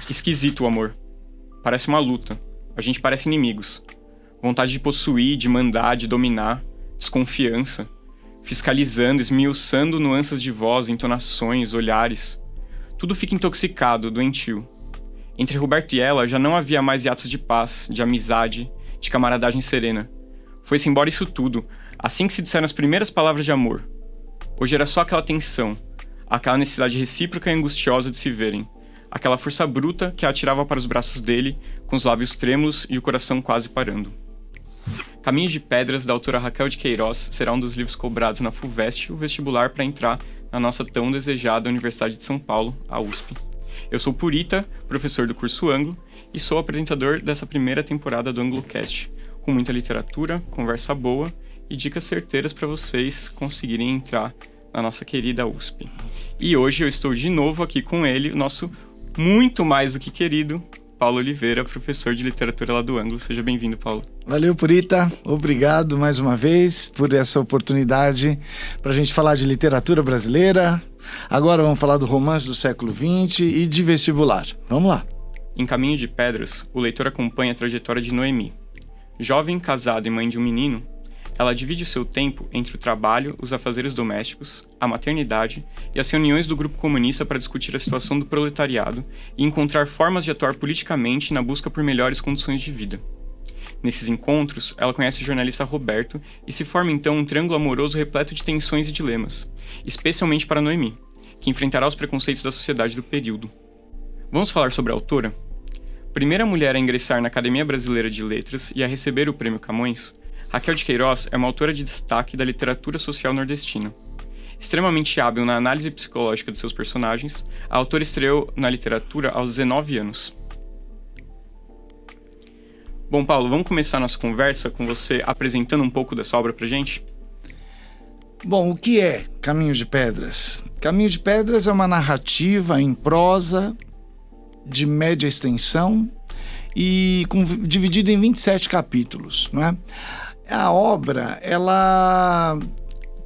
Esquisito o amor. Parece uma luta. A gente parece inimigos. Vontade de possuir, de mandar, de dominar. Desconfiança. Fiscalizando, esmiuçando nuances de voz, entonações, olhares. Tudo fica intoxicado, doentio. Entre Roberto e ela já não havia mais hiatos de paz, de amizade, de camaradagem serena. Foi-se embora isso tudo, assim que se disseram as primeiras palavras de amor. Hoje era só aquela tensão, aquela necessidade recíproca e angustiosa de se verem, aquela força bruta que a atirava para os braços dele, com os lábios trêmulos e o coração quase parando. Caminhos de Pedras, da autora Raquel de Queiroz, será um dos livros cobrados na FUVEST, o vestibular para entrar na nossa tão desejada Universidade de São Paulo, a USP. Eu sou Purita, professor do curso Anglo, e sou apresentador dessa primeira temporada do AngloCast, com muita literatura, conversa boa e dicas certeiras para vocês conseguirem entrar na nossa querida USP. E hoje eu estou de novo aqui com ele, o nosso muito mais do que querido Paulo Oliveira, professor de literatura lá do Anglo. Seja bem-vindo, Paulo. Valeu, Purita. Obrigado mais uma vez por essa oportunidade para a gente falar de literatura brasileira. Agora vamos falar do romance do século XX e de vestibular. Vamos lá. Em Caminho de Pedras, o leitor acompanha a trajetória de Noemi. Jovem, casada e mãe de um menino, ela divide o seu tempo entre o trabalho, os afazeres domésticos, a maternidade e as reuniões do grupo comunista para discutir a situação do proletariado e encontrar formas de atuar politicamente na busca por melhores condições de vida. Nesses encontros, ela conhece o jornalista Roberto e se forma então um triângulo amoroso repleto de tensões e dilemas, especialmente para Noemi, que enfrentará os preconceitos da sociedade do período. Vamos falar sobre a autora? Primeira mulher a ingressar na Academia Brasileira de Letras e a receber o Prêmio Camões, Raquel de Queiroz é uma autora de destaque da literatura social nordestina. Extremamente hábil na análise psicológica de seus personagens, a autora estreou na literatura aos 19 anos. Bom, Paulo, vamos começar nossa conversa com você apresentando um pouco dessa obra pra gente? Bom, o que é Caminho de Pedras? Caminho de Pedras é uma narrativa em prosa, de média extensão e dividida em 27 capítulos, não é? A obra, ela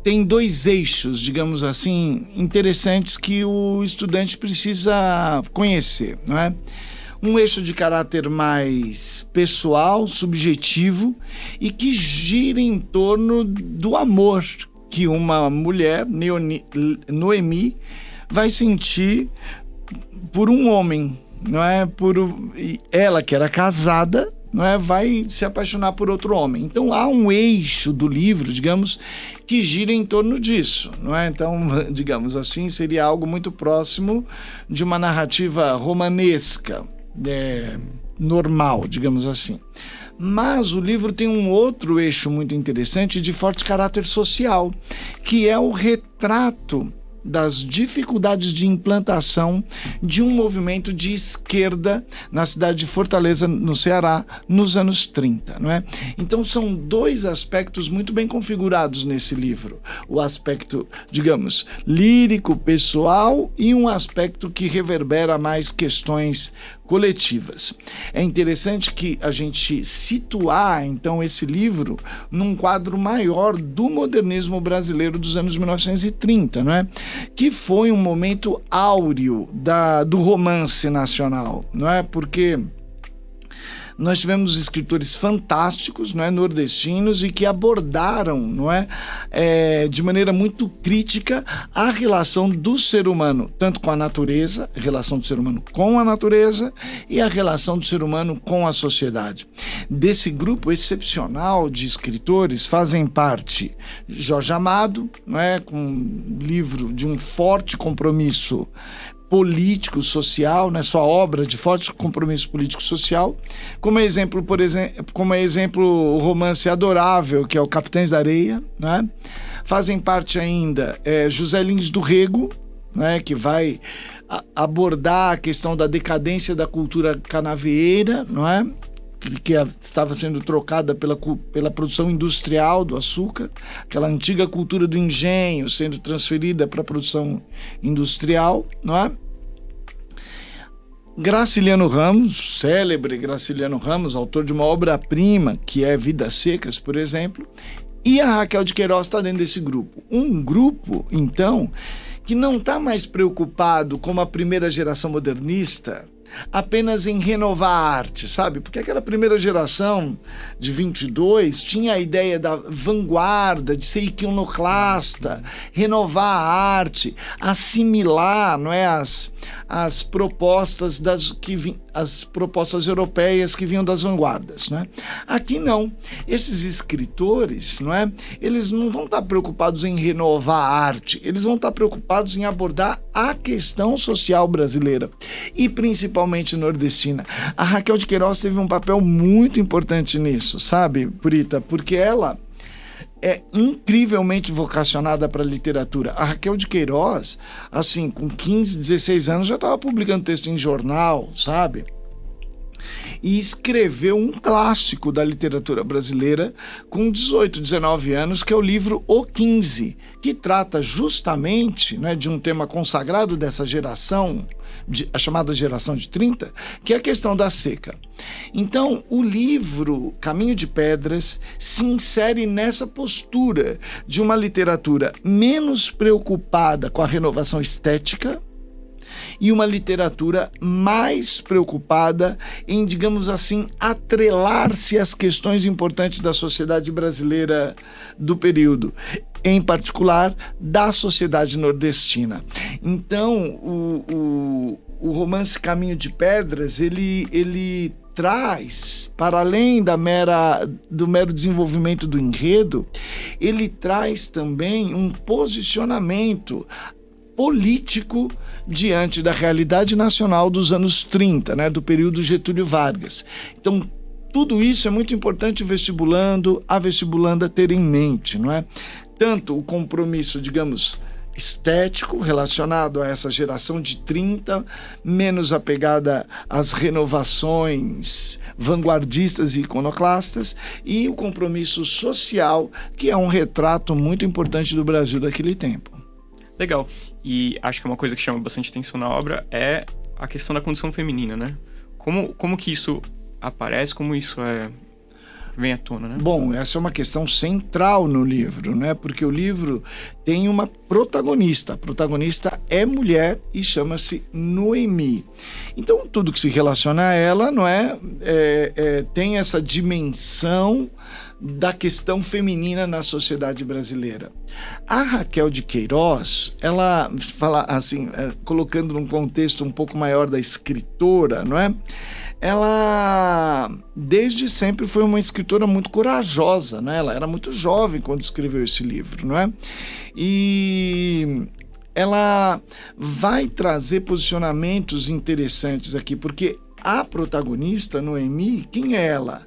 tem dois eixos, digamos assim, interessantes que o estudante precisa conhecer, não é? Um eixo de caráter mais pessoal, subjetivo e que gira em torno do amor que uma mulher, Noemi, vai sentir por um homem, não é? Ela que era casada, não é? Vai se apaixonar por outro homem. Então há um eixo do livro, digamos, que gira em torno disso, não é? Então, digamos assim, seria algo muito próximo de uma narrativa romanesca, normal, digamos assim. Mas o livro tem um outro eixo muito interessante de forte caráter social, que é o retrato das dificuldades de implantação de um movimento de esquerda na cidade de Fortaleza, no Ceará, nos anos 30, não é? Então são dois aspectos muito bem configurados nesse livro. O aspecto, digamos, lírico, pessoal e um aspecto que reverbera mais questões coletivas. É interessante que a gente situar, então, esse livro num quadro maior do modernismo brasileiro dos anos 1930, não é? Que foi um momento áureo do romance nacional, não é? Porque nós tivemos escritores fantásticos, não é, nordestinos, e que abordaram, não é, de maneira muito crítica a relação do ser humano, tanto com a natureza, a relação do ser humano com a natureza e a relação do ser humano com a sociedade. Desse grupo excepcional de escritores fazem parte Jorge Amado, não é, com um livro de um forte compromisso político-social, né, sua obra de forte compromisso político-social, como exemplo, o romance adorável, que é o Capitães da Areia, né? Fazem parte ainda José Lins do Rego, né, que vai abordar a questão da decadência da cultura canavieira, não é? Que estava sendo trocada pela produção industrial do açúcar, aquela antiga cultura do engenho sendo transferida para a produção industrial, não é? Graciliano Ramos, célebre Graciliano Ramos, autor de uma obra-prima que é Vidas Secas, por exemplo, e a Raquel de Queiroz está dentro desse grupo. Um grupo, então, que não está mais preocupado como a primeira geração modernista apenas em renovar a arte, sabe? Porque aquela primeira geração de 22 tinha a ideia da vanguarda, de ser iconoclasta, renovar a arte, assimilar, não é, as propostas as propostas europeias que vinham das vanguardas, não é? Aqui não. Esses escritores, não é? Eles não vão estar preocupados em renovar a arte, eles vão estar preocupados em abordar a questão social brasileira e principalmente nordestina. A Raquel de Queiroz teve um papel muito importante nisso, sabe, Purita? Porque ela é incrivelmente vocacionada para a literatura. A Raquel de Queiroz, assim, com 15, 16 anos, já estava publicando texto em jornal, sabe? E escreveu um clássico da literatura brasileira com 18, 19 anos, que é o livro O 15, que trata justamente, né, de um tema consagrado dessa geração, a chamada geração de 30, que é a questão da seca. Então, o livro Caminho de Pedras se insere nessa postura de uma literatura menos preocupada com a renovação estética e uma literatura mais preocupada em, digamos assim, atrelar-se às questões importantes da sociedade brasileira do período, em particular da sociedade nordestina. Então, o romance Caminho de Pedras, ele traz, para além do mero desenvolvimento do enredo, ele traz também um posicionamento político diante da realidade nacional dos anos 30, né, do período Getúlio Vargas. Então, tudo isso é muito importante a vestibulanda ter em mente, não é? Tanto o compromisso, digamos, estético relacionado a essa geração de 30, menos apegada às renovações vanguardistas e iconoclastas, e o compromisso social, que é um retrato muito importante do Brasil daquele tempo. Legal. E acho que uma coisa que chama bastante atenção na obra é a questão da condição feminina, né? Como que isso aparece, como isso vem à tona, né? Bom, essa é uma questão central no livro, né? Porque o livro tem uma protagonista. A protagonista é mulher e chama-se Noemi. Então, tudo que se relaciona a ela, não tem essa dimensão da questão feminina na sociedade brasileira. A Raquel de Queiroz, ela fala assim, colocando num contexto um pouco maior da escritora, não é? Ela, desde sempre, foi uma escritora muito corajosa, né? Ela era muito jovem quando escreveu esse livro, não é? E ela vai trazer posicionamentos interessantes aqui, porque a protagonista, Noemi, quem é ela?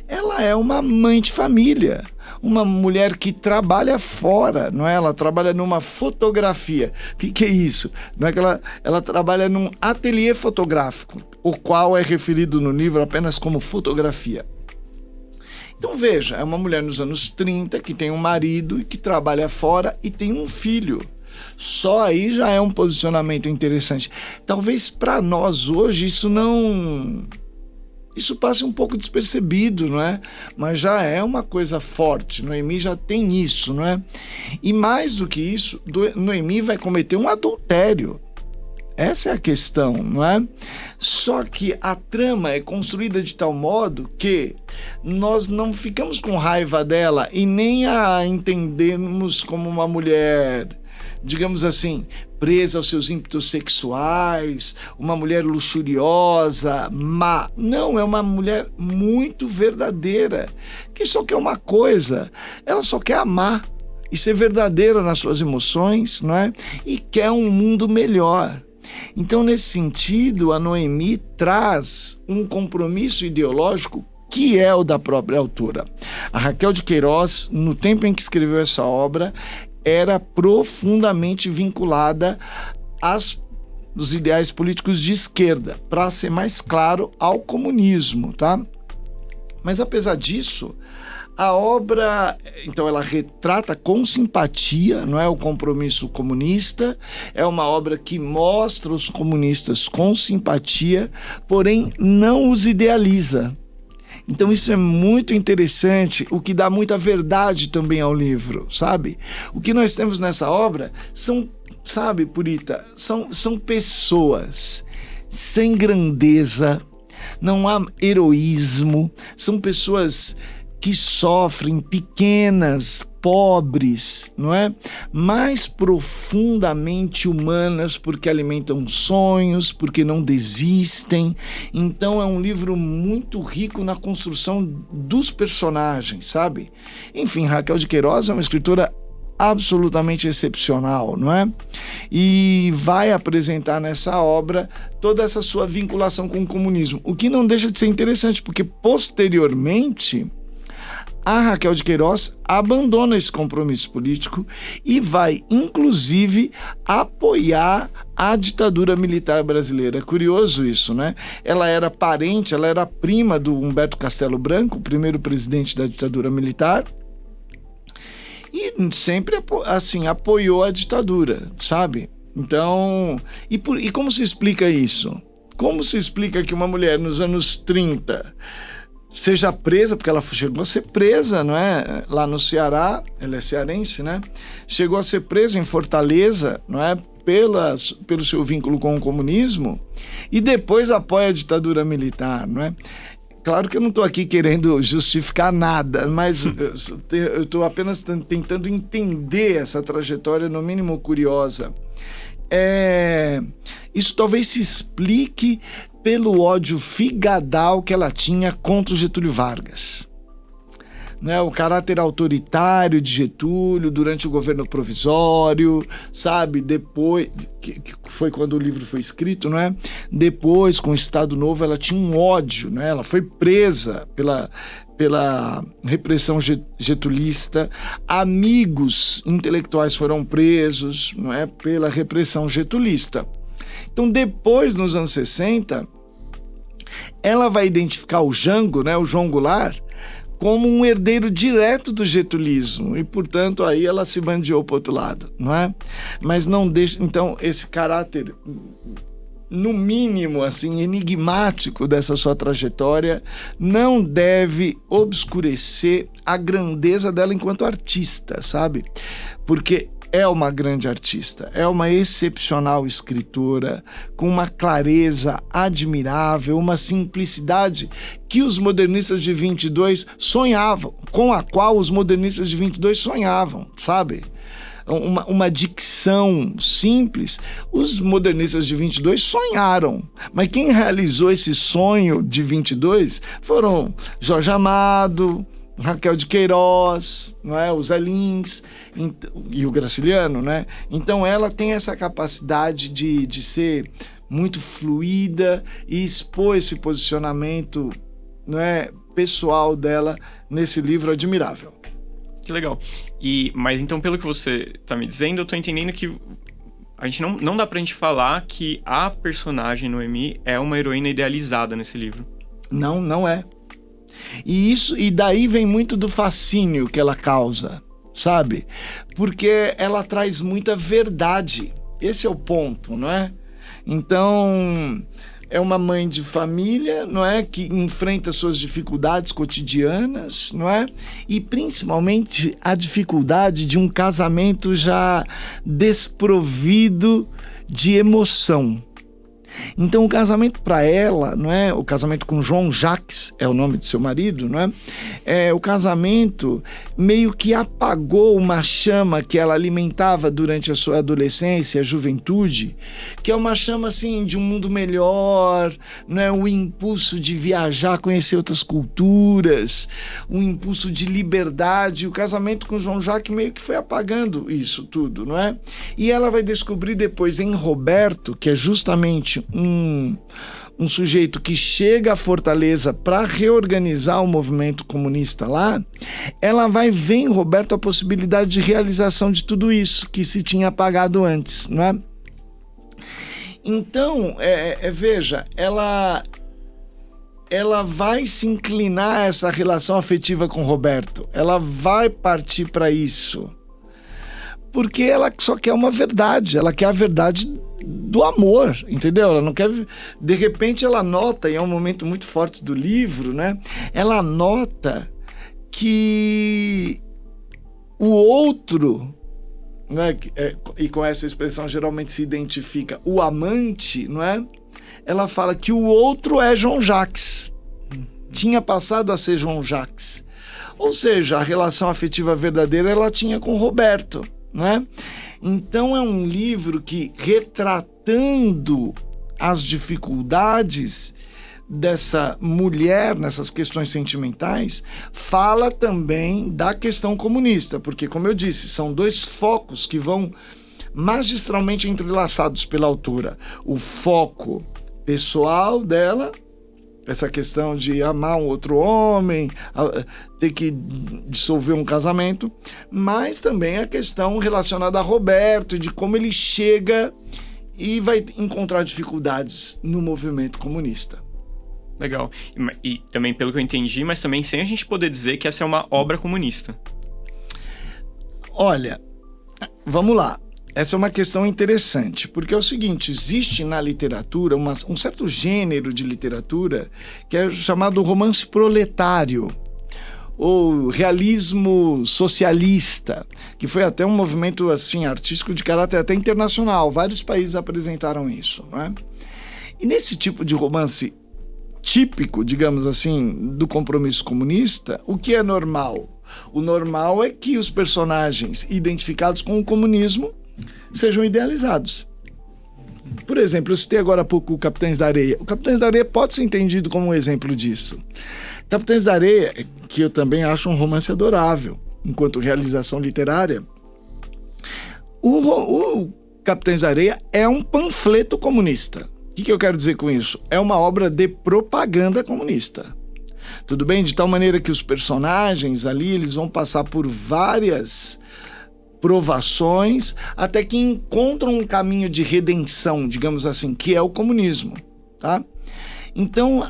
Ela é uma mãe de família, uma mulher que trabalha fora, não é? Ela trabalha numa fotografia. O que é isso? Não é que ela trabalha num ateliê fotográfico, o qual é referido no livro apenas como fotografia. Então veja, é uma mulher nos anos 30 que tem um marido e que trabalha fora e tem um filho. Só aí já é um posicionamento interessante. Talvez para nós hoje isso passe um pouco despercebido, não é? Mas já é uma coisa forte. Noemi já tem isso, não é? E mais do que isso, Noemi vai cometer um adultério. Essa é a questão, não é? Só que a trama é construída de tal modo que nós não ficamos com raiva dela e nem a entendemos como uma mulher, digamos assim, presa aos seus ímpetos sexuais, uma mulher luxuriosa, má. Não, é uma mulher muito verdadeira, que só quer uma coisa, ela só quer amar e ser verdadeira nas suas emoções, não é? E quer um mundo melhor. Então, nesse sentido, a Noemi traz um compromisso ideológico que é o da própria autora. A Raquel de Queiroz, no tempo em que escreveu essa obra, era profundamente vinculada aos ideais políticos de esquerda, para ser mais claro, ao comunismo, tá? Mas apesar disso, a obra, então, ela retrata com simpatia, não é, o compromisso comunista, é uma obra que mostra os comunistas com simpatia, porém não os idealiza. Então isso é muito interessante, o que dá muita verdade também ao livro, sabe? O que nós temos nessa obra são, sabe, Purita, são pessoas sem grandeza, não há heroísmo, são pessoas que sofrem, pequenas, pobres, não é? Mais profundamente humanas, porque alimentam sonhos, porque não desistem. Então é um livro muito rico na construção dos personagens, sabe? Enfim, Raquel de Queiroz é uma escritora absolutamente excepcional, não é? E vai apresentar nessa obra toda essa sua vinculação com o comunismo, o que não deixa de ser interessante, porque posteriormente a Raquel de Queiroz abandona esse compromisso político e vai, inclusive, apoiar a ditadura militar brasileira. Curioso isso, né? Ela era parente, ela era prima do Humberto Castelo Branco, o primeiro presidente da ditadura militar, e sempre, assim, apoiou a ditadura, sabe? Então, e como se explica isso? Como se explica que uma mulher nos anos 30 seja presa, porque ela chegou a ser presa, não é? Lá no Ceará, ela é cearense, né? Chegou a ser presa em Fortaleza, não é? Pelo seu vínculo com o comunismo, e depois apoia a ditadura militar, não é? Claro que eu não estou aqui querendo justificar nada, mas eu estou apenas tentando entender essa trajetória, no mínimo curiosa. Isso talvez se explique pelo ódio figadal que ela tinha contra o Getúlio Vargas. Né, o caráter autoritário de Getúlio durante o governo provisório, sabe? Depois, que foi quando o livro foi escrito, não é? Depois, com o Estado Novo, ela tinha um ódio, né? Ela foi presa pela repressão getulista, amigos intelectuais foram presos, não é? Pela repressão getulista. Então, depois, nos anos 60, ela vai identificar o Jango, né? O João Goulart, como um herdeiro direto do getulismo, e, portanto, aí ela se bandeou para o outro lado, não é? Mas não deixa, então, esse caráter, no mínimo, assim, enigmático dessa sua trajetória, não deve obscurecer a grandeza dela enquanto artista, sabe? Porque é uma grande artista, é uma excepcional escritora, com uma clareza admirável, uma simplicidade que os modernistas de 22 sonhavam, com a qual os modernistas de 22 sonhavam, sabe? Uma dicção simples, os modernistas de 22 sonharam, mas quem realizou esse sonho de 22 foram Jorge Amado, Raquel de Queiroz, não é? O Zé Lins e o Graciliano, né? Então ela tem essa capacidade de ser muito fluida e expor esse posicionamento, não é, pessoal dela nesse livro admirável. Que legal. Mas então, pelo que você está me dizendo, eu estou entendendo que a gente não dá pra gente falar que a personagem Noemi é uma heroína idealizada nesse livro. Não é. E daí vem muito do fascínio que ela causa, sabe? Porque ela traz muita verdade. Esse é o ponto, não é? Então, é uma mãe de família, não é? Que enfrenta suas dificuldades cotidianas, não é? E principalmente a dificuldade de um casamento já desprovido de emoção. Então o casamento para ela, não é? O casamento com João Jacques é o nome do seu marido, não é? O casamento meio que apagou uma chama que ela alimentava durante a sua adolescência, a juventude, que é uma chama assim de um mundo melhor, não é? O impulso de viajar, conhecer outras culturas, um impulso de liberdade. O casamento com João Jacques meio que foi apagando isso tudo, não é? E ela vai descobrir depois em Roberto, que é justamente um sujeito que chega à Fortaleza para reorganizar o movimento comunista lá, ela vai ver em Roberto a possibilidade de realização de tudo isso que se tinha apagado antes, não é? Então, veja, ela vai se inclinar a essa relação afetiva com Roberto, ela vai partir para isso, porque ela só quer uma verdade, ela quer a verdade do amor, entendeu? Ela não quer... De repente ela nota, e é um momento muito forte do livro, né? Ela nota que o outro, né? E com essa expressão geralmente se identifica o amante, não é? ela fala que o outro é João Jacques. Tinha passado a ser João Jacques. Ou seja, a relação afetiva verdadeira ela tinha com Roberto, né? Então é um livro que, retratando as dificuldades dessa mulher nessas questões sentimentais, fala também da questão comunista, porque, como eu disse, são dois focos que vão magistralmente entrelaçados pela autora. O foco pessoal dela, essa questão de amar um outro homem, ter que dissolver um casamento, mas também a questão relacionada a Roberto, de como ele chega e vai encontrar dificuldades no movimento comunista. Legal. E também, pelo que eu entendi, mas também sem a gente poder dizer que essa é uma obra comunista. Olha, vamos lá. Essa é uma questão interessante, porque é o seguinte, existe na literatura um certo gênero de literatura que é chamado romance proletário, ou realismo socialista, que foi até um movimento assim, artístico de caráter até internacional. Vários países apresentaram isso, não é? E nesse tipo de romance típico, digamos assim, do compromisso comunista, o que é normal? O normal é que os personagens identificados com o comunismo sejam idealizados. Por exemplo, eu citei agora há pouco o Capitães da Areia. O Capitães da Areia pode ser entendido como um exemplo disso. Capitães da Areia, que eu também acho um romance adorável, enquanto realização literária, o Capitães da Areia é um panfleto comunista. O que eu quero dizer com isso? É uma obra de propaganda comunista. Tudo bem? De tal maneira que os personagens ali, eles vão passar por várias provações até que encontram um caminho de redenção, digamos assim, que é o comunismo, tá? Então,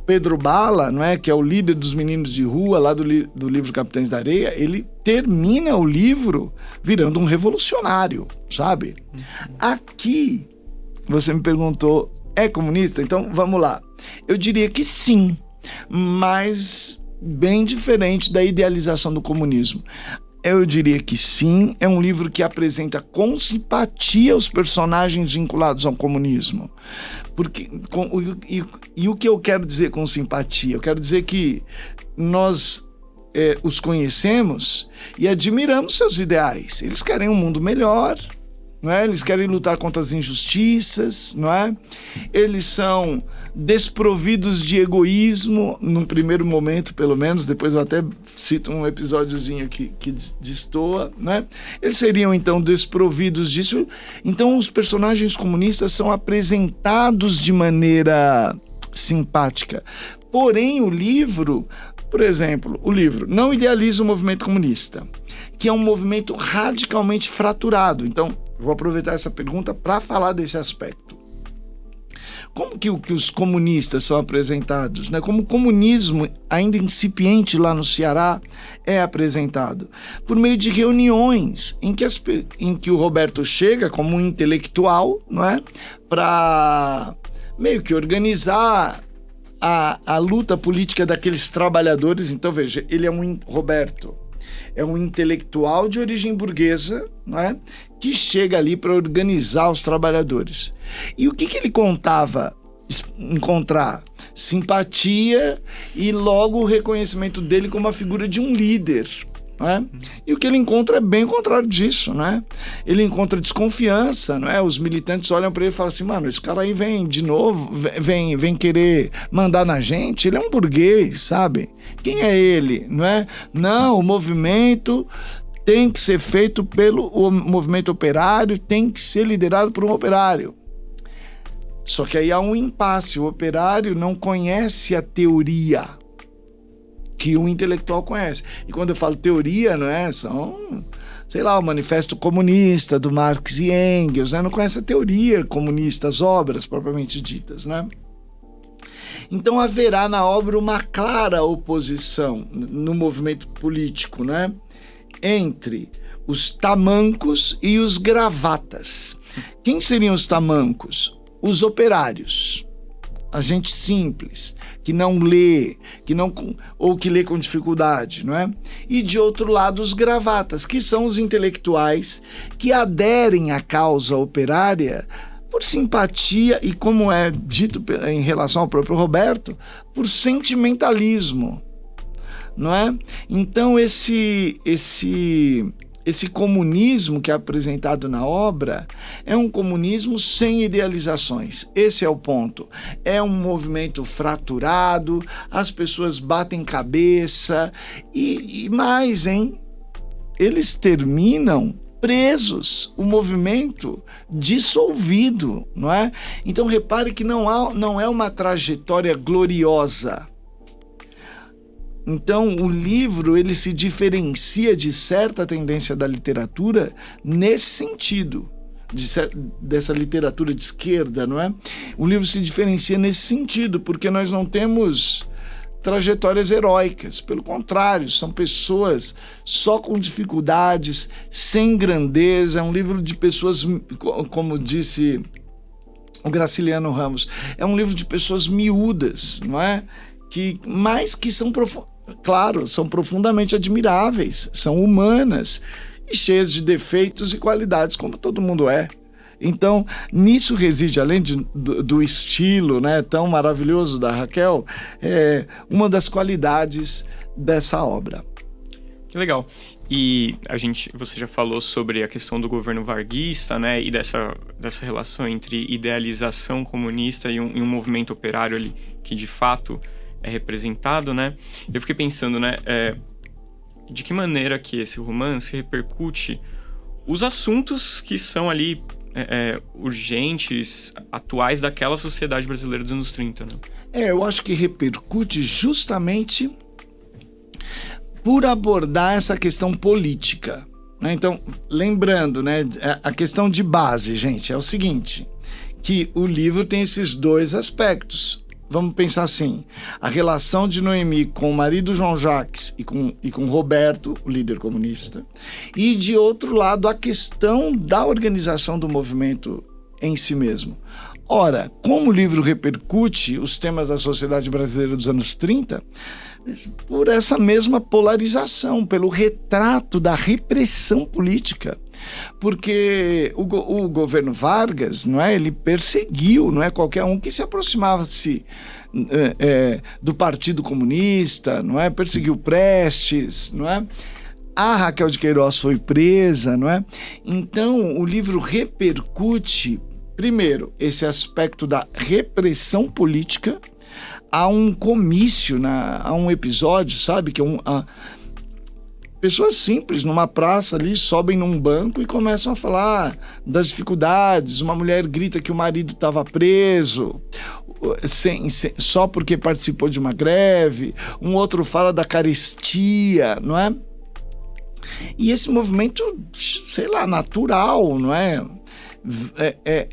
Pedro Bala, não é, que é o líder dos meninos de rua lá do livro Capitães da Areia, ele termina o livro virando um revolucionário, sabe? Aqui, você me perguntou, é comunista? Então, vamos lá. Eu diria que sim, mas bem diferente da idealização do comunismo. Eu diria que sim, é um livro que apresenta com simpatia os personagens vinculados ao comunismo. E o que eu quero dizer com simpatia? Eu quero dizer que nós os conhecemos e admiramos seus ideais. Eles querem um mundo melhor, não é? Eles querem lutar contra as injustiças, não é? Eles são desprovidos de egoísmo, num primeiro momento, pelo menos. Depois eu até cito um episódiozinho que destoa, né? Eles seriam, então, desprovidos disso. Então, os personagens comunistas são apresentados de maneira simpática. Porém, o livro, por exemplo, o livro não idealiza o movimento comunista, que é um movimento radicalmente fraturado. Então, vou aproveitar essa pergunta para falar desse aspecto. Como que os comunistas são apresentados, né? Como o comunismo, ainda incipiente lá no Ceará, é apresentado? Por meio de reuniões em que o Roberto chega como um intelectual, não é? Para meio que organizar a luta política daqueles trabalhadores. Então, veja, Roberto é um intelectual de origem burguesa, não é? Que chega ali para organizar os trabalhadores. E o que ele contava? Encontrar simpatia e logo o reconhecimento dele como a figura de um líder, não é? E o que ele encontra é bem o contrário disso, não é? Ele encontra desconfiança, não é? Os militantes olham para ele e falam assim, mano, esse cara aí vem de novo, vem querer mandar na gente, ele é um burguês, sabe? Quem é ele, não é? Não, o movimento tem que ser feito o movimento operário, tem que ser liderado por um operário. Só que aí há um impasse, o operário não conhece a teoria que o intelectual conhece. E quando eu falo teoria, não é? São, sei lá, o Manifesto Comunista do Marx e Engels, né? Não conhece a teoria comunista, as obras propriamente ditas, né? Então haverá na obra uma clara oposição no movimento político, né? Entre os tamancos e os gravatas. Quem seriam os tamancos? Os operários, a gente simples, que não lê, ou que lê com dificuldade, não é? E de outro lado, os gravatas, que são os intelectuais que aderem à causa operária por simpatia e, como é dito em relação ao próprio Roberto, por sentimentalismo, não é? Então esse comunismo que é apresentado na obra é um comunismo sem idealizações. Esse é o ponto. É um movimento fraturado, as pessoas batem cabeça e mais, hein? Eles terminam presos, o movimento dissolvido, não é? Então repare que não é uma trajetória gloriosa. Então o livro ele se diferencia de certa tendência da literatura nesse sentido, dessa literatura de esquerda, não é? O livro se diferencia nesse sentido, porque nós não temos trajetórias heróicas, pelo contrário, são pessoas só com dificuldades, sem grandeza. É um livro de pessoas, como disse o Graciliano Ramos, é um livro de pessoas miúdas, não é? Mas que são profundamente admiráveis, são humanas e cheias de defeitos e qualidades, como todo mundo é. Então, nisso reside, além do estilo, né, tão maravilhoso da Raquel, uma das qualidades dessa obra. Que legal. E você já falou sobre a questão do governo varguista, né, e dessa relação entre idealização comunista e um movimento operário ali que de fato é representado, né? Eu fiquei pensando, né, de que maneira que esse romance repercute os assuntos que são ali urgentes, atuais daquela sociedade brasileira dos anos 30, né? Eu acho que repercute justamente por abordar essa questão política, né? Então, lembrando, né, a questão de base, gente, é o seguinte, que o livro tem esses dois aspectos. Vamos pensar assim, a relação de Noemi com o marido João Jacques e com Roberto, o líder comunista, e de outro lado a questão da organização do movimento em si mesmo. Ora, como o livro repercute os temas da sociedade brasileira dos anos 30, por essa mesma polarização, pelo retrato da repressão política. Porque o governo Vargas, não é, ele perseguiu, não é, qualquer um que se aproximasse do Partido Comunista, não é, perseguiu Prestes, não é. A Raquel de Queiroz foi presa, não é. Então o livro repercute primeiro esse aspecto da repressão política. Há um comício, há um episódio, sabe, que pessoas simples numa praça ali sobem num banco e começam a falar das dificuldades. Uma mulher grita que o marido estava preso só porque participou de uma greve. Um outro fala da carestia, não é? E esse movimento, sei lá, natural, não é?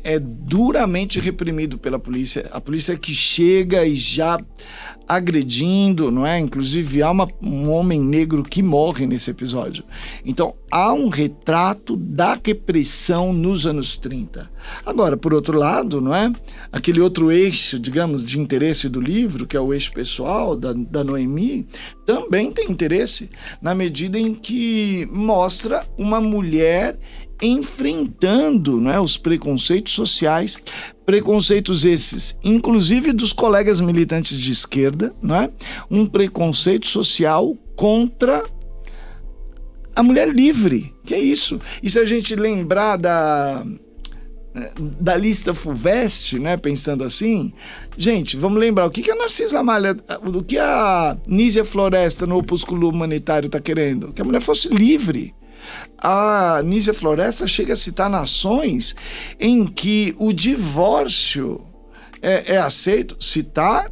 É duramente reprimido pela polícia. A polícia que chega e já agredindo, não é? Inclusive há um homem negro que morre nesse episódio. Então há um retrato da repressão nos anos 30. Agora, por outro lado, não é? Aquele outro eixo, digamos, de interesse do livro, que é o eixo pessoal da Noemi, também tem interesse na medida em que mostra uma mulher enfrentando, não é, os preconceitos sociais, preconceitos esses, inclusive dos colegas militantes de esquerda, não é? Um preconceito social contra a mulher livre, que é isso. E se a gente lembrar da lista Fulvestre, né, pensando assim, gente, vamos lembrar o que a Narcisa Amália, o que a Nízia Floresta no Opúsculo Humanitário está querendo? Que a mulher fosse livre. A Nízia Floresta chega a citar nações em que o divórcio é aceito, citar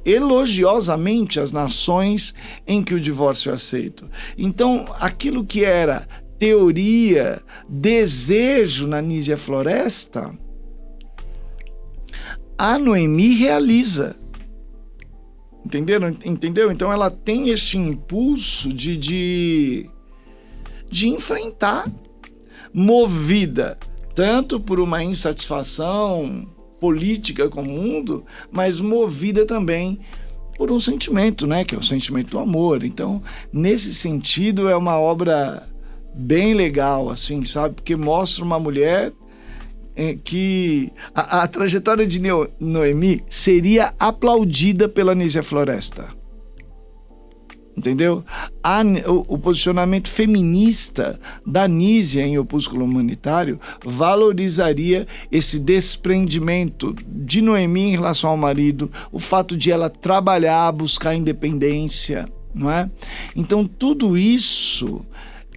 elogiosamente as nações em que o divórcio é aceito. Então, aquilo que era teoria, desejo na Nízia Floresta, a Noemi realiza. Entendeu? Então ela tem este impulso de enfrentar, movida tanto por uma insatisfação política com o mundo, mas movida também por um sentimento, né, que é o sentimento do amor. Então, nesse sentido, é uma obra bem legal, assim, sabe? Porque mostra uma mulher que a trajetória de Noemi seria aplaudida pela Nízia Floresta. Entendeu? O posicionamento feminista da Nízia em Opúsculo Humanitário valorizaria esse desprendimento de Noemi em relação ao marido, o fato de ela trabalhar, buscar independência, não é? Então tudo isso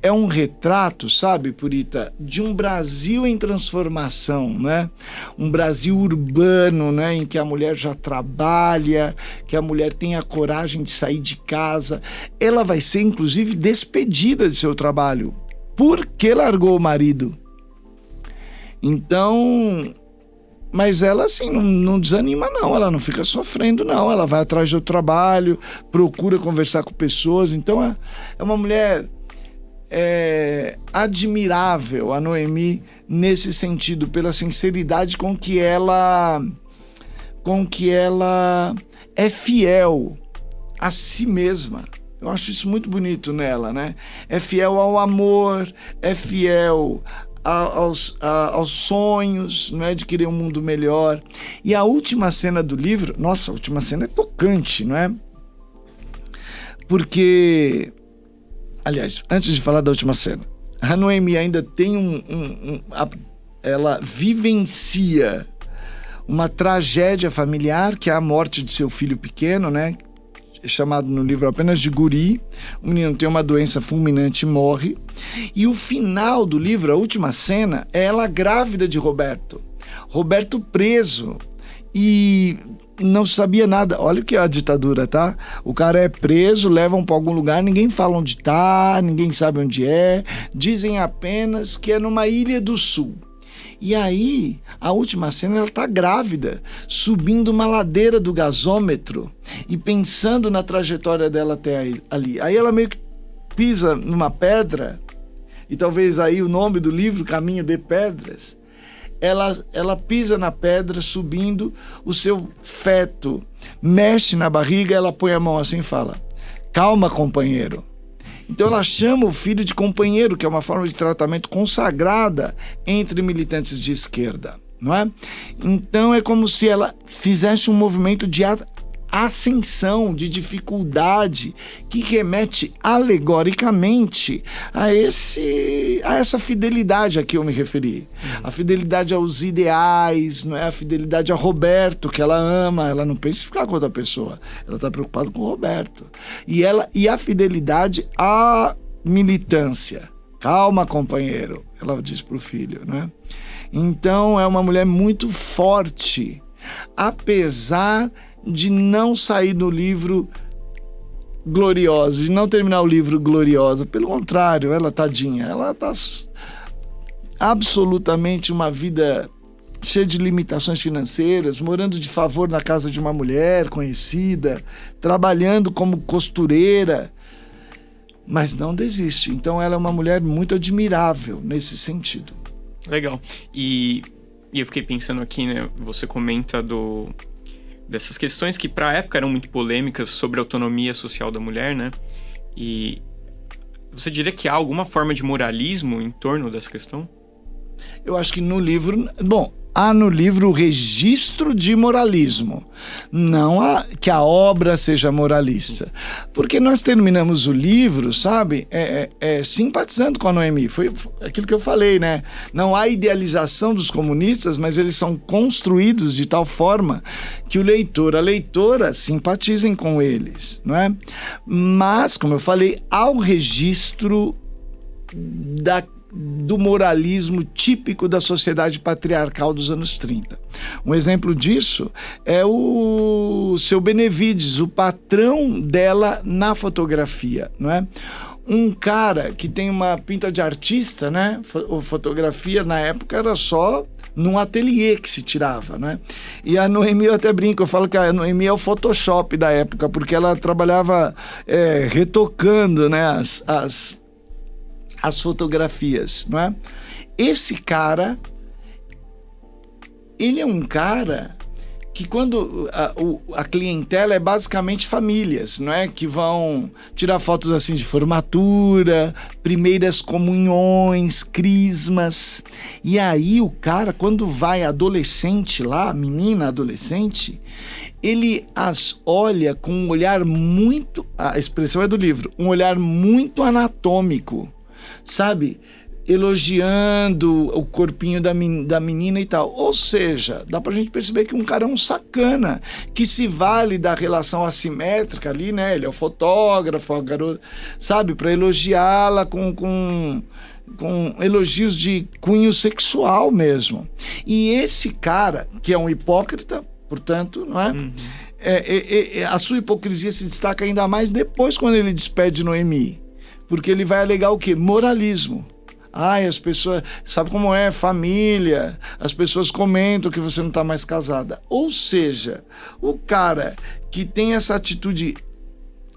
é um retrato, sabe, Purita, de um Brasil em transformação, né? Um Brasil urbano, né? Em que a mulher já trabalha, que a mulher tem a coragem de sair de casa. Ela vai ser, inclusive, despedida de seu trabalho porque largou o marido. Então, mas ela, assim, não desanima, não. Ela não fica sofrendo, não. Ela vai atrás do trabalho, procura conversar com pessoas. Então, é uma mulher... admirável, a Noemi, nesse sentido, pela sinceridade com que ela é fiel a si mesma. Eu acho isso muito bonito nela, né? É fiel ao amor, é fiel aos sonhos, né, de querer um mundo melhor. E a última cena do livro, nossa, a última cena é tocante, não é? Porque... Aliás, antes de falar da última cena, a Noemi ainda tem ela vivencia uma tragédia familiar, que é a morte de seu filho pequeno, né? Chamado no livro apenas de Guri. O menino tem uma doença fulminante e morre. E o final do livro, a última cena, é ela grávida de Roberto. Roberto preso. E... não sabia nada. Olha o que é a ditadura, tá? O cara é preso, levam para algum lugar, ninguém fala onde tá, ninguém sabe onde é, dizem apenas que é numa ilha do sul. E aí, a última cena, ela tá grávida, subindo uma ladeira do gasômetro e pensando na trajetória dela até ali. Aí ela meio que pisa numa pedra, e talvez aí o nome do livro, Caminho de Pedras. Ela pisa na pedra, subindo, o seu feto mexe na barriga, ela põe a mão assim e fala: calma, companheiro. Então ela chama o filho de companheiro, que é uma forma de tratamento consagrada entre militantes de esquerda, não é? Então é como se ela fizesse um movimento de ascensão, de dificuldade, que remete alegoricamente a essa fidelidade a que eu me referi. A fidelidade aos ideais, não é? A fidelidade a Roberto, que ela ama. Ela não pensa em ficar com outra pessoa, ela está preocupada com o Roberto. E a fidelidade à militância. Calma, companheiro, ela diz para o filho, né? Então é uma mulher muito forte, apesar de não sair do livro gloriosa, de não terminar o livro gloriosa. Pelo contrário, ela, tadinha, ela tá absolutamente uma vida cheia de limitações financeiras, morando de favor na casa de uma mulher conhecida, trabalhando como costureira, mas não desiste. Então ela é uma mulher muito admirável nesse sentido. Legal. E eu fiquei pensando aqui, né, você comenta dessas questões que para a época eram muito polêmicas sobre a autonomia social da mulher, né? E você diria que há alguma forma de moralismo em torno dessa questão? Eu acho que no livro... Bom, há no livro o registro de moralismo, não que a obra seja moralista. Porque nós terminamos o livro, sabe, simpatizando com a Noemi. Foi aquilo que eu falei, né? Não há idealização dos comunistas, mas eles são construídos de tal forma que o leitor, a leitora simpatizem com eles, não é? Mas, como eu falei, há o registro do moralismo típico da sociedade patriarcal dos anos 30. Um exemplo disso é o Seu Benevides, o patrão dela na fotografia, não é? Um cara que tem uma pinta de artista, né? Fotografia na época era só num ateliê que se tirava, né? E a Noemi, eu até brinco, eu falo que a Noemi é o Photoshop da época, porque ela trabalhava retocando, né, as fotografias, não é? Esse cara, ele é um cara que quando a clientela é basicamente famílias, não é? Que vão tirar fotos assim de formatura, primeiras comunhões, crismas. E aí o cara, quando vai adolescente lá, menina adolescente, ele as olha com um olhar muito, a expressão é do livro, um olhar muito anatômico, sabe? Elogiando o corpinho da menina e tal. Ou seja, dá pra gente perceber que um cara é um sacana, que se vale da relação assimétrica ali, né? Ele é o fotógrafo, a garota, sabe? Pra elogiá-la com elogios de cunho sexual mesmo. E esse cara, que é um hipócrita, portanto, não é? Uhum. A sua hipocrisia se destaca ainda mais depois quando ele despede Noemi. Porque ele vai alegar o quê? Moralismo. Ai, as pessoas... Sabe como é? Família. As pessoas comentam que você não está mais casada. Ou seja, o cara que tem essa atitude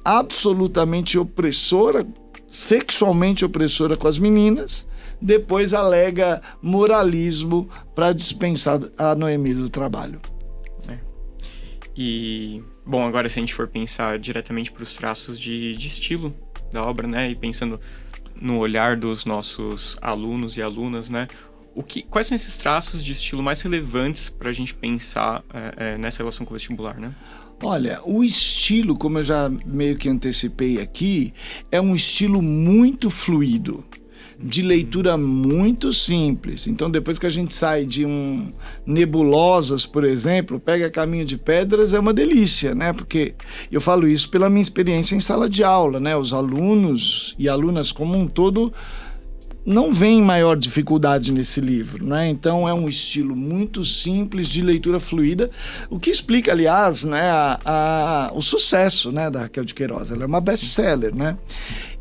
absolutamente opressora, sexualmente opressora com as meninas, depois alega moralismo para dispensar a Noemi do trabalho. E, bom, agora se a gente for pensar diretamente para os traços de estilo da obra, né? E pensando no olhar dos nossos alunos e alunas, né? Quais são esses traços de estilo mais relevantes para a gente pensar nessa relação com o vestibular, né? Olha, o estilo, como eu já meio que antecipei aqui, é um estilo muito fluido, de leitura muito simples. Então, depois que a gente sai de Nebulosas, por exemplo, pega Caminho de Pedras, é uma delícia, né? Porque eu falo isso pela minha experiência em sala de aula, né? Os alunos e alunas como um todo não veem maior dificuldade nesse livro, né? Então é um estilo muito simples de leitura fluida, o que explica, aliás, né, o sucesso, né, da Raquel de Queiroz. Ela é uma best-seller, né?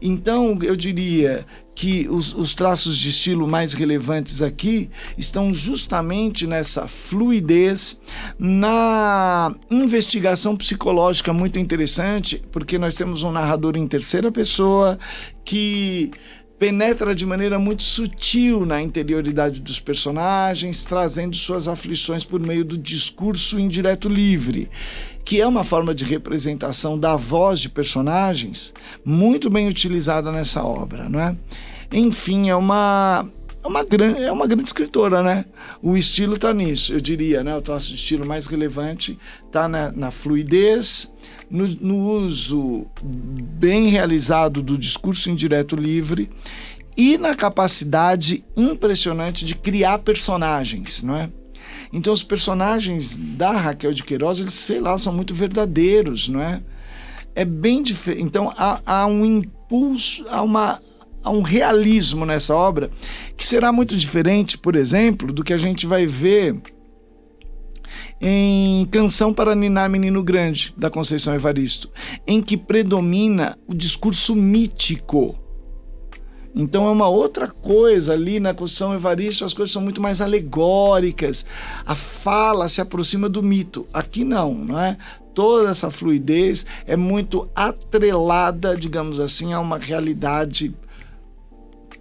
Então eu diria que os traços de estilo mais relevantes aqui estão justamente nessa fluidez, na investigação psicológica muito interessante, porque nós temos um narrador em terceira pessoa que penetra de maneira muito sutil na interioridade dos personagens, trazendo suas aflições por meio do discurso indireto livre, que é uma forma de representação da voz de personagens muito bem utilizada nessa obra, não é? Enfim, é uma grande escritora, né? O estilo está nisso, eu diria, né? O traço de estilo mais relevante está na fluidez, no uso bem realizado do discurso indireto livre e na capacidade impressionante de criar personagens, não é? Então os personagens da Raquel de Queiroz, eles, sei lá, são muito verdadeiros, não é? É bem diferente. Então há um impulso, há um realismo nessa obra que será muito diferente, por exemplo, do que a gente vai ver em Canção para Ninar Menino Grande, da Conceição Evaristo, em que predomina o discurso mítico. Então é uma outra coisa ali na Conceição Evaristo, as coisas são muito mais alegóricas, a fala se aproxima do mito. Aqui não é? Toda essa fluidez é muito atrelada, digamos assim, a uma realidade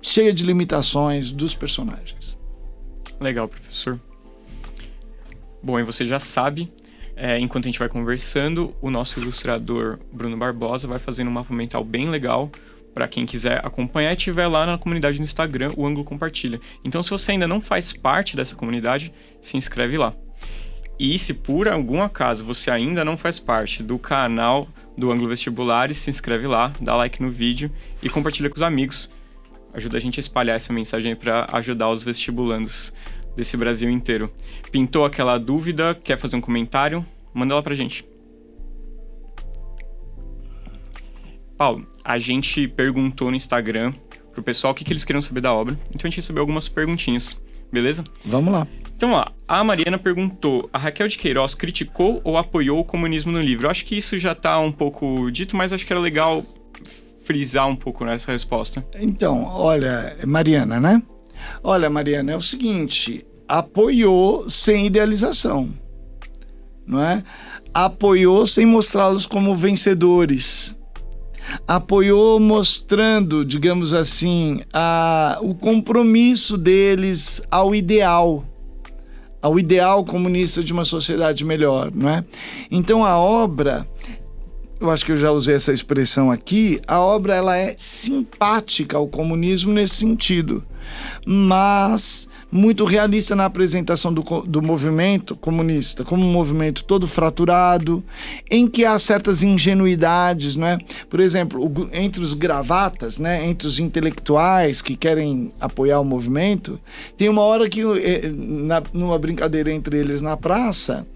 cheia de limitações dos personagens. Legal, professor. Bom, e você já sabe, enquanto a gente vai conversando, o nosso ilustrador Bruno Barbosa vai fazendo um mapa mental bem legal para quem quiser acompanhar e tiver lá na comunidade no Instagram, o Ângulo Compartilha. Então, se você ainda não faz parte dessa comunidade, se inscreve lá. E se por algum acaso você ainda não faz parte do canal do Ângulo Vestibulares, se inscreve lá, dá like no vídeo e compartilha com os amigos. Ajuda a gente a espalhar essa mensagem para ajudar os vestibulandos desse Brasil inteiro. Pintou aquela dúvida, quer fazer um comentário? Manda lá pra gente. Paulo, a gente perguntou no Instagram pro pessoal o que eles queriam saber da obra, então a gente recebeu algumas perguntinhas, beleza? Vamos lá. Então, ó, a Mariana perguntou, a Raquel de Queiroz criticou ou apoiou o comunismo no livro? Eu acho que isso já tá um pouco dito, mas acho que era legal frisar um pouco nessa resposta. Então, olha, Mariana, né? Olha, Mariana, é o seguinte, apoiou sem idealização, não é? Apoiou sem mostrá-los como vencedores. Apoiou mostrando, digamos assim, o compromisso deles ao ideal ao ideal comunista de uma sociedade melhor, não é? Então a obra, eu acho que eu já usei essa expressão aqui, a obra ela é simpática ao comunismo nesse sentido, mas muito realista na apresentação do movimento comunista, como um movimento todo fraturado, em que há certas ingenuidades, não é? Por exemplo, entre os gravatas, né, entre os intelectuais que querem apoiar o movimento, tem uma hora que, numa brincadeira entre eles na praça,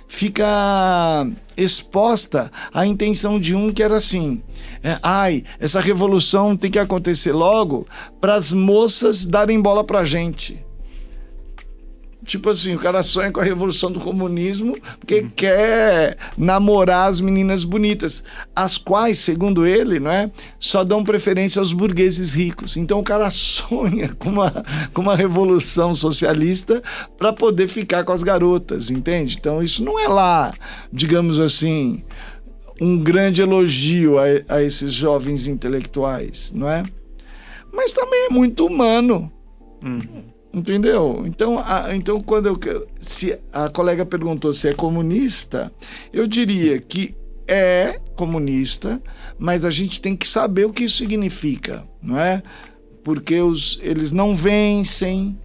fica exposta a intenção de um que era assim: essa revolução tem que acontecer logo para as moças darem bola pra gente. Tipo assim, o cara sonha com a revolução do comunismo porque quer namorar as meninas bonitas, as quais, segundo ele, não é, só dão preferência aos burgueses ricos. Então o cara sonha com uma revolução socialista para poder ficar com as garotas, entende? Então isso não é lá, digamos assim, um grande elogio a esses jovens intelectuais, não é? Mas também é muito humano. Entendeu? Então quando se a colega perguntou se é comunista, eu diria que é comunista, mas a gente tem que saber o que isso significa, não é? Porque eles não vencem,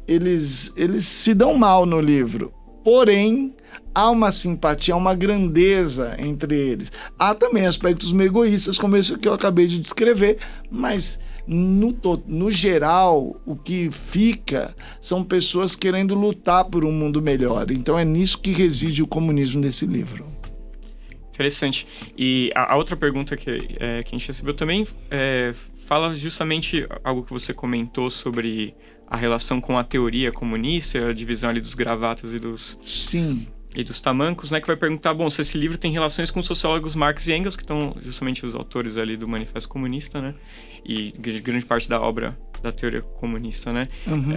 eles se dão mal no livro, porém há uma simpatia, há uma grandeza entre eles. Há também aspectos meio egoístas, como esse que eu acabei de descrever, mas no geral, o que fica são pessoas querendo lutar por um mundo melhor. Então é nisso que reside o comunismo desse livro. Interessante. E a outra pergunta que a gente recebeu também fala justamente algo que você comentou sobre a relação com a teoria comunista, a divisão ali dos gravatas e dos... Sim. E dos tamancos, né, que vai perguntar, bom, se esse livro tem relações com os sociólogos Marx e Engels, que estão justamente os autores ali do Manifesto Comunista, né, e grande parte da obra da teoria comunista, né. Uhum.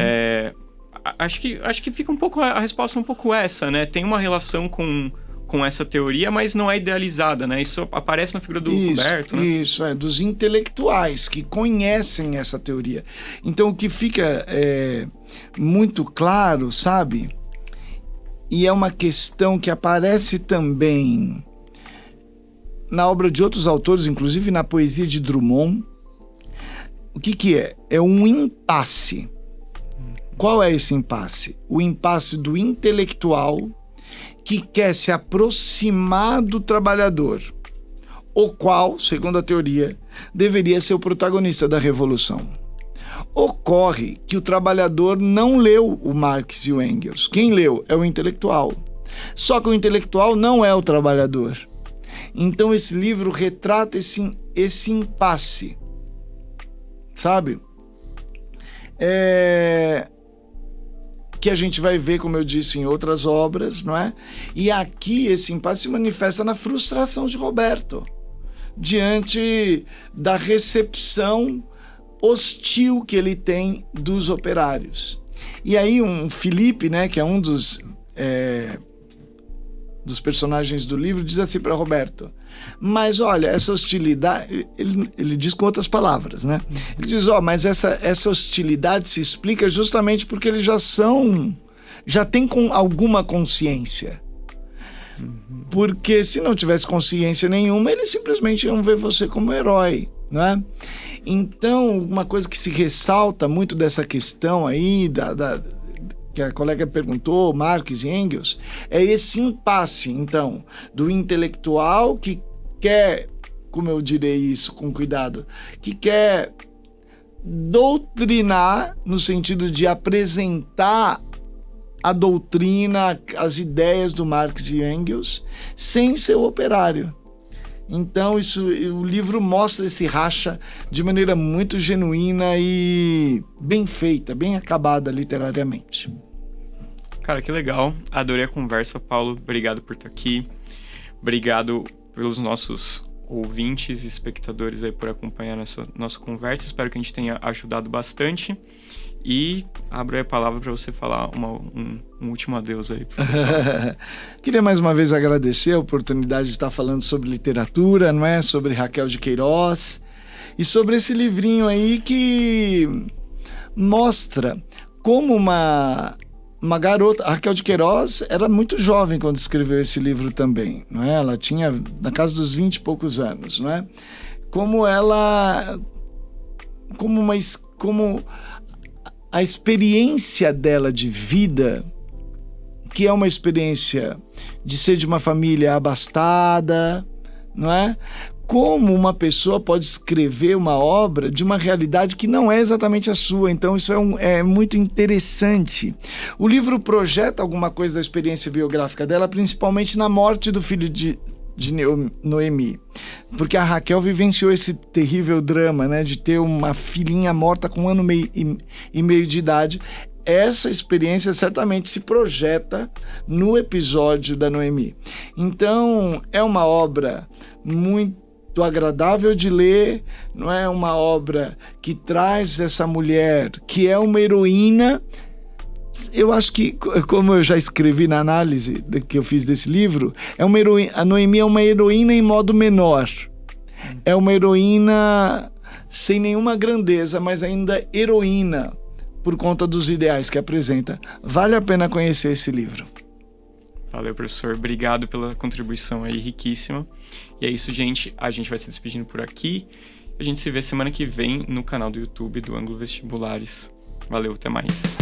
Acho que fica um pouco, a resposta é um pouco essa, né, tem uma relação com essa teoria, mas não é idealizada, né, isso aparece na figura do Roberto, né. Isso, dos intelectuais que conhecem essa teoria. Então o que fica muito claro, sabe, e é uma questão que aparece também na obra de outros autores, inclusive na poesia de Drummond. O que é? É um impasse. Qual é esse impasse? O impasse do intelectual que quer se aproximar do trabalhador, o qual, segundo a teoria, deveria ser o protagonista da revolução. Ocorre que o trabalhador não leu o Marx e o Engels. Quem leu é o intelectual. Só que o intelectual não é o trabalhador. Então esse livro retrata esse impasse. Sabe? Que a gente vai ver, como eu disse, em outras obras, não é? E aqui esse impasse se manifesta na frustração de Roberto, diante da recepção hostil que ele tem dos operários. E aí um Felipe, né, que é um dos personagens do livro, diz assim para Roberto: mas olha, essa hostilidade, ele diz com outras palavras, né? Ele diz, mas essa hostilidade se explica justamente porque eles já têm alguma consciência. Porque se não tivesse consciência nenhuma, eles simplesmente iam ver você como herói, né? Então, uma coisa que se ressalta muito dessa questão aí, que a colega perguntou, Marx e Engels, é esse impasse, então, do intelectual que quer, como eu direi isso com cuidado, que quer doutrinar no sentido de apresentar a doutrina, as ideias do Marx e Engels, sem ser operário. Então, o livro mostra esse racha de maneira muito genuína e bem feita, bem acabada literariamente. Cara, que legal. Adorei a conversa, Paulo. Obrigado por estar aqui. Obrigado pelos nossos ouvintes e espectadores aí por acompanhar nossa conversa. Espero que a gente tenha ajudado bastante. E abro aí a palavra para você falar um último adeus aí pro pessoal. Queria mais uma vez agradecer a oportunidade de estar falando sobre literatura, não é? Sobre Raquel de Queiroz e sobre esse livrinho aí que mostra como uma uma garota, a Raquel de Queiroz era muito jovem quando escreveu esse livro também, não é? Ela tinha na casa dos 20 e poucos anos, não é? Como a experiência dela de vida, que é uma experiência de ser de uma família abastada, não é? Como uma pessoa pode escrever uma obra de uma realidade que não é exatamente a sua. Então isso é muito interessante. O livro projeta alguma coisa da experiência biográfica dela, principalmente na morte do filho de Noemi, porque a Raquel vivenciou esse terrível drama, né, de ter uma filhinha morta com 1 ano e meio de idade. Essa experiência certamente se projeta no episódio da Noemi. Então é uma obra muito agradável de ler, não é? Uma obra que traz essa mulher que é uma heroína. Eu acho que, como eu já escrevi na análise que eu fiz desse livro, a Noemi é uma heroína em modo menor. É uma heroína sem nenhuma grandeza, mas ainda heroína por conta dos ideais que apresenta. Vale a pena conhecer esse livro. Valeu, professor. Obrigado pela contribuição aí, riquíssima. E é isso, gente. A gente vai se despedindo por aqui. A gente se vê semana que vem no canal do YouTube do Ângulo Vestibulares. Valeu, até mais.